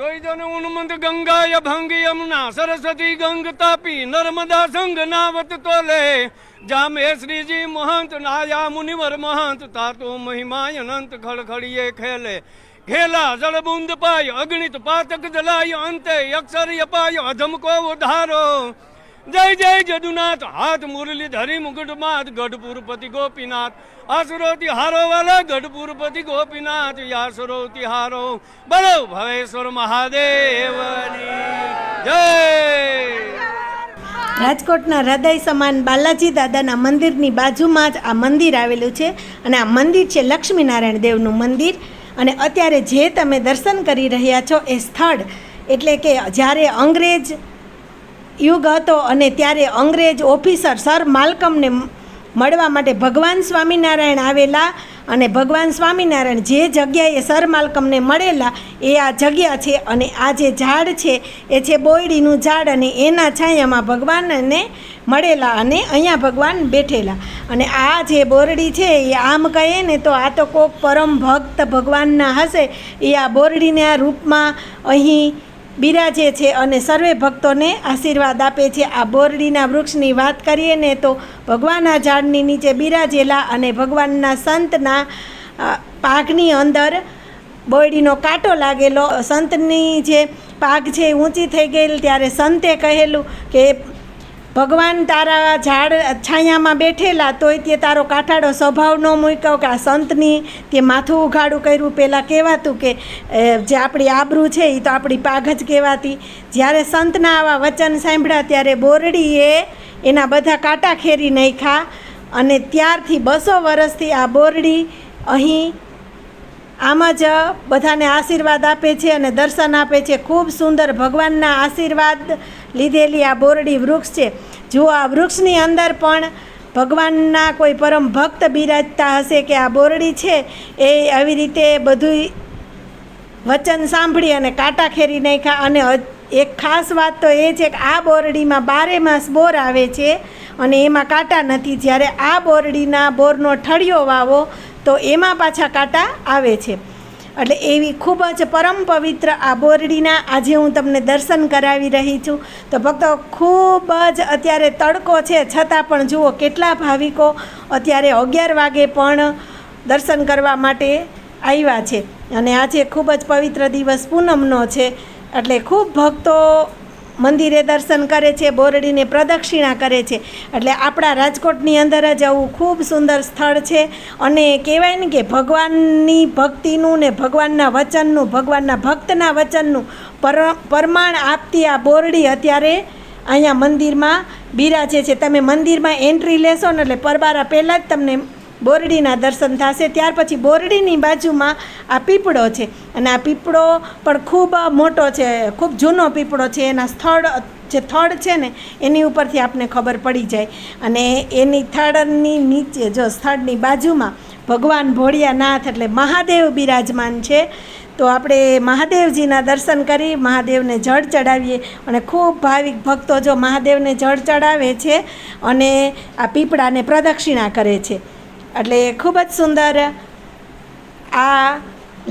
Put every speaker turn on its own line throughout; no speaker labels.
तोय जन उन्मंद गंगा यभंग यमुना सरस्वती गंग तापी नर्मदा संग नावत तोले जामे श्री जी महंत नाया मुनिवर महंत तातो महिमा अनंत खड़खड़िए खेले खेला जल बूंद पाय अगणित पातक जलाय अंते अक्षर यपाय अधम को उधारो जय जय जदुनाथ हाथ मुरली धरी मुकुट मात गढ़पुरपति गोपीनाथ आसुरोति हारो वाला गढ़पुरपति गोपीनाथ यासुरोति हारो बोलो भवेश्वर महादेवनी जय।
રાજકોટના હૃદય સમાન બાલાજી દાદાના મંદિરની બાજુમાં જ આ મંદિર આવેલું છે અને આ મંદિર છે લક્ષ્મીનારાયણ દેવનું મંદિર। અને અત્યારે જે તમે દર્શન કરી રહ્યા છો એ સ્થળ એટલે કે જ્યારે અંગ્રેજ યુગ હતો અને ત્યારે અંગ્રેજ ઓફિસર સર માલ્કમને મળવા માટે ભગવાન સ્વામિનારાયણ આવેલા અને ભગવાન સ્વામિનારાયણ જે જગ્યાએ સર માલ્કમને મળેલા એ આ જગ્યા છે અને આ જે ઝાડ છે એ છે બોયડીનું ઝાડ અને એના છાયામાં ભગવાનને મળેલા અને અહીંયા ભગવાન બેઠેલા। અને આ જે બોરડી છે એ આમ કહે ને તો આ તો કોઈક પરમ ભક્ત ભગવાનના હશે એ આ બોરડીના રૂપમાં અહીં બિરાજે છે અને સર્વે ભક્તોને આશીર્વાદ આપે છે। આ બોરડીના વૃક્ષની વાત કરીએ ને તો ભગવાન આ ઝાડની નીચે બિરાજેલા અને ભગવાનના સંતના પાઘની અંદર બોરડીનો કાંટો લાગેલો। સંતની જે પાઘ છે ઊંચી થઈ ગયેલી ત્યારે સંતે કહેલું કે ભગવાન તારા ઝાડ છાયામાં બેઠેલા તોય તે તારો કાંઠાળો સ્વભાવ ન મૂક્યો કે આ સંતની તે માથું ઉઘાડું કર્યું। પહેલાં કહેવાતું કે જે આપણી આબરૂ છે એ તો આપણી પાઘ જ કહેવાતી। જ્યારે સંતના આવા વચન સાંભળ્યા ત્યારે બોરડીએ એના બધા કાંટા ખેરી નાખ્યા અને ત્યારથી 200 વર્ષથી આ બોરડી અહીં આમ જ બધાને આશીર્વાદ આપે છે અને દર્શન આપે છે। ખૂબ સુંદર ભગવાનના આશીર્વાદ લીધેલી આ બોરડી વૃક્ષ છે। જો આ વૃક્ષની અંદર પણ ભગવાનના કોઈ પરમ ભક્ત બિરાજતા હશે કે આ બોરડી છે એ આવી રીતે બધું વચન સાંભળી અને કાંટા ખેરી નાખ્યા। અને એક ખાસ વાત તો એ છે કે આ બોરડીમાં 12 માસ બોર આવે છે અને એમાં કાંટા નથી। જ્યારે આ બોરડીના બોરનો ઠળિયો વાવો તો એમાં પાછા કાંટા આવે છે। એટલે એવી ખૂબ જ પરમ પવિત્ર આ બોરડીના આજે હું તમને દર્શન કરાવી રહી છું। તો ભક્તો ખૂબ જ અત્યારે તડકો છે છતાં પણ જુઓ કેટલા ભાવિકો અત્યારે 11 વાગે પણ દર્શન કરવા માટે આવ્યા છે અને આજે ખૂબ જ પવિત્ર દિવસ પૂનમનો છે એટલે ખૂબ ભક્તો મંદિરે દર્શન કરે છે, બોરડીને પ્રદક્ષિણા કરે છે। એટલે આપણા રાજકોટની અંદર જ આવું ખૂબ સુંદર સ્થળ છે અને કહેવાય ને કે ભગવાનની ભક્તિનું ને ભગવાનના વચનનું ભગવાનના ભક્તના વચનનું પ્રમાણ આપતી આ બોરડી અત્યારે અહીંયા મંદિરમાં બિરાજે છે। તમે મંદિરમાં એન્ટ્રી લેશો ને એટલે પરબારા પહેલાં જ તમને બોરડીના દર્શન થશે। ત્યાર પછી બોરડીની બાજુમાં આ પીપળો છે અને આ પીપળો પણ ખૂબ મોટો છે, ખૂબ જૂનો પીપળો છે। એના જે થડ છે ને એની ઉપરથી આપને ખબર પડી જાય। અને એની થડની નીચે જો સ્થળની બાજુમાં ભગવાન ભોળિયાનાથ એટલે મહાદેવ બિરાજમાન છે। તો આપણે મહાદેવજીના દર્શન કરી મહાદેવને જળ ચડાવીએ અને ખૂબ ભાવિક ભક્તો જો મહાદેવને જળ ચડાવે છે અને આ પીપળાને પ્રદક્ષિણા કરે છે। એટલે ખૂબ જ સુંદર આ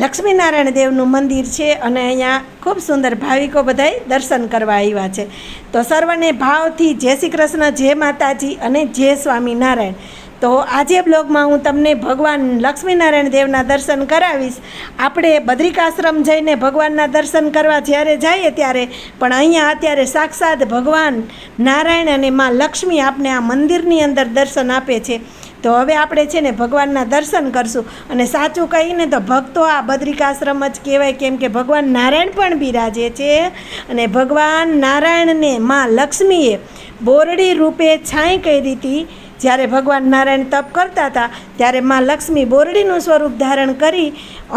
લક્ષ્મીનારાયણ દેવનું મંદિર છે અને અહીંયા ખૂબ સુંદર ભાવિકો બધાય દર્શન કરવા આવ્યા છે। તો સર્વને ભાવથી જય શ્રી કૃષ્ણ, જય માતાજી અને જય સ્વામિનારાયણ। તો આજે બ્લોગમાં હું તમને ભગવાન લક્ષ્મીનારાયણ દેવના દર્શન કરાવીશ। આપણે બદ્રિકાશ્રમ જઈને ભગવાનના દર્શન કરવા જ્યારે જઈએ ત્યારે પણ અહીંયા અત્યારે સાક્ષાત ભગવાન નારાયણ અને માં લક્ષ્મી આપને આ મંદિરની અંદર દર્શન આપે છે। તો હવે આપણે છે ને ભગવાનના દર્શન કરશું અને સાચું કહીને તો ભક્તો આ બદ્રિકાશ્રમ જ કહેવાય, કેમ કે ભગવાન નારાયણ પણ બિરાજે છે અને ભગવાન નારાયણને માં લક્ષ્મીએ બોરડી રૂપે છાંય કરી હતી। જ્યારે ભગવાન નારાયણ તપ કરતા હતા ત્યારે માં લક્ષ્મી બોરડીનું સ્વરૂપ ધારણ કરી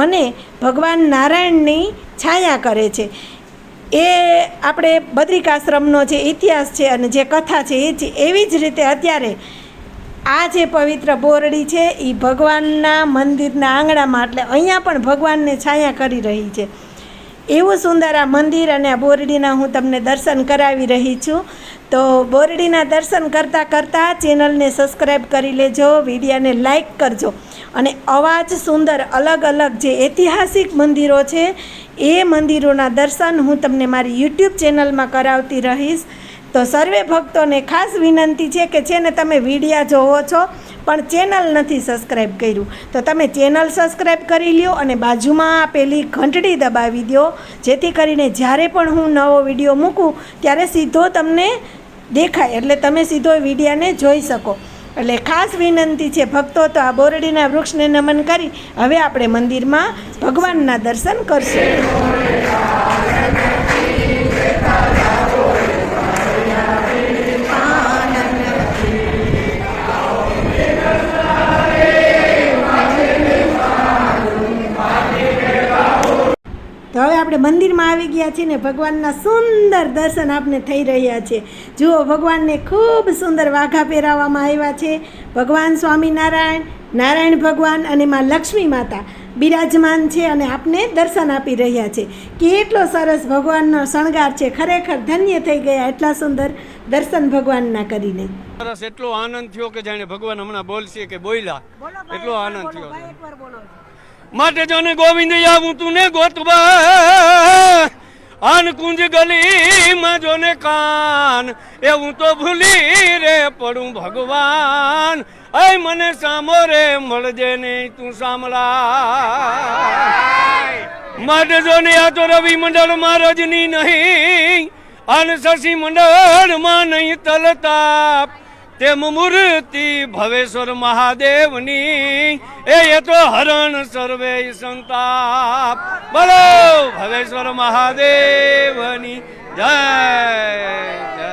અને ભગવાન નારાયણની છાયા કરે છે। એ આપણે બદ્રિકાશ્રમનો જે ઇતિહાસ છે અને જે કથા છે એ છે। એવી જ રીતે અત્યારે આ જે પવિત્ર બોરડી છે એ ભગવાનના મંદિરના આંગણામાં એટલે અહીંયા પણ ભગવાનને છાયા કરી રહી છે। એવું સુંદર આ મંદિર અને આ બોરડીના હું તમને દર્શન કરાવી રહી છું। તો બોરડીના દર્શન કરતાં કરતાં ચેનલને સબસ્ક્રાઈબ કરી લેજો, વિડીયોને લાઈક કરજો અને અવાજ સુંદર અલગ અલગ જે ઐતિહાસિક મંદિરો છે એ મંદિરોના દર્શન હું તમને મારી યુટ્યુબ ચેનલમાં કરાવતી રહીશ. તો સર્વે ભક્તોને ખાસ વિનંતી છે કે છે ને તમે વિડીયા જોવો છો પણ ચેનલ નથી સબસ્ક્રાઈબ કર્યું તો તમે ચેનલ સબસ્ક્રાઈબ કરી લ્યો અને બાજુમાં આપેલી ઘંટડી દબાવી દો, જેથી કરીને જ્યારે પણ હું નવો વિડીયો મૂકું ત્યારે સીધો તમને દેખાય, એટલે તમે સીધો વિડીયાને જોઈ શકો. એટલે ખાસ વિનંતી છે ભક્તો. તો આ બોરડીના વૃક્ષને નમન કરી હવે આપણે મંદિરમાં ભગવાનના દર્શન કરશું. તો હવે આપણે મંદિરમાં આવી ગયા છીએ ને ભગવાનના સુંદર દર્શન આપને થઈ રહ્યા છે. જુઓ, ભગવાનને ખૂબ સુંદર વાઘા પહેરાવવામાં આવ્યા છે. ભગવાન સ્વામિનારાયણ, નારાયણ ભગવાન અને માં લક્ષ્મી માતા બિરાજમાન છે અને આપને દર્શન આપી રહ્યા છે. કેટલો સરસ ભગવાનનો શણગાર છે, ખરેખર ધન્ય થઈ ગયા એટલા સુંદર દર્શન ભગવાનના કરીને.
સરસ, એટલો આનંદ થયો કે જાણે ભગવાન હમણાં બોલશે કે બોલ્યા, એટલો આનંદ થયો. માટે જાને ગોવિંદ આવું તું ને ગોતવા આન કુંજ ગલીમાં જોને કાન એવું તો ભૂલી રે પડું ભગવાન આય મને સામો રે મળજે નહીં તું સામલા. માટે જોને આ તો રવિ મંડળમાં રજની નહીં આન શશી મંડળમાં નહીં તલતાપ તેમ મૂર્તિ ભવેશ્વર મહાદેવની એ તો હરણ સર્વે સંતાપ. બોલો ભવેશ્વર મહાદેવની જય જય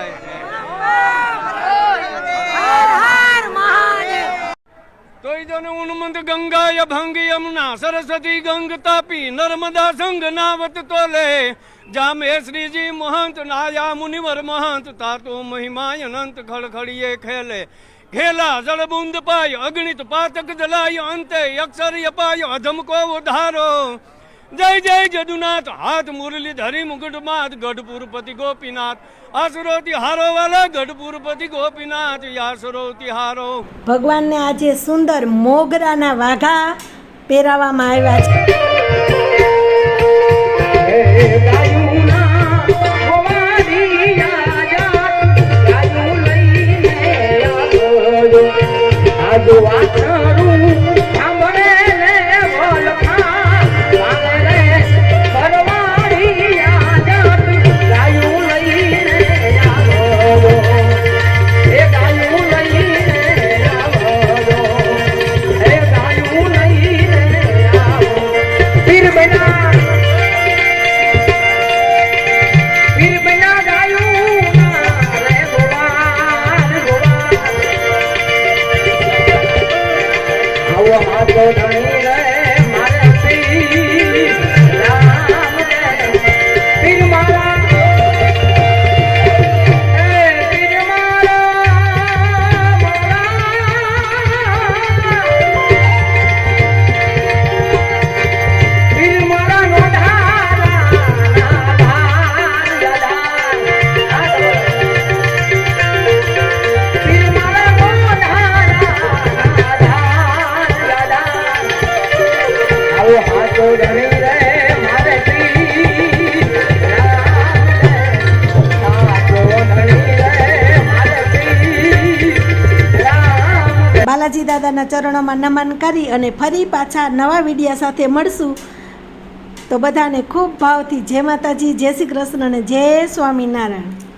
તો જન ઉન્મંત ગંગા યભંગ યમુના સરસ્વતી ગંગ તાપી નર્મદા સંગ નાવત તોલે જામે શ્રીજી મહંત નાયા મુનિવર મહંત તાતો મહિમાય અનંત ખળખળીએ ખેલે ખેલા જળ બુંદ પાય અગણિત પાતક જલાય અંતે અક્ષર અપાય અધમ કો ઉધારો. જય જય જદુનાથ હાથ મુરલી ધરી મુગટમાત ગઢપુરપતિ ગોપીનાથ આસુરોતી હારો વાલા ગઢપુરપતિ ગોપીનાથ આસુરોતી હારો.
ભગવાનને આજે સુંદર મોગરાના વાઘા પહેરાવવામાં આવ્યા છે. બાલાજી દાદાના ચરણોમાં નમન કરી અને ફરી પાછા નવા વિડીયા સાથે મળશું. તો બધાને ખૂબ ભાવથી જય માતાજી, જય શ્રી કૃષ્ણ અને જય સ્વામિનારાયણ.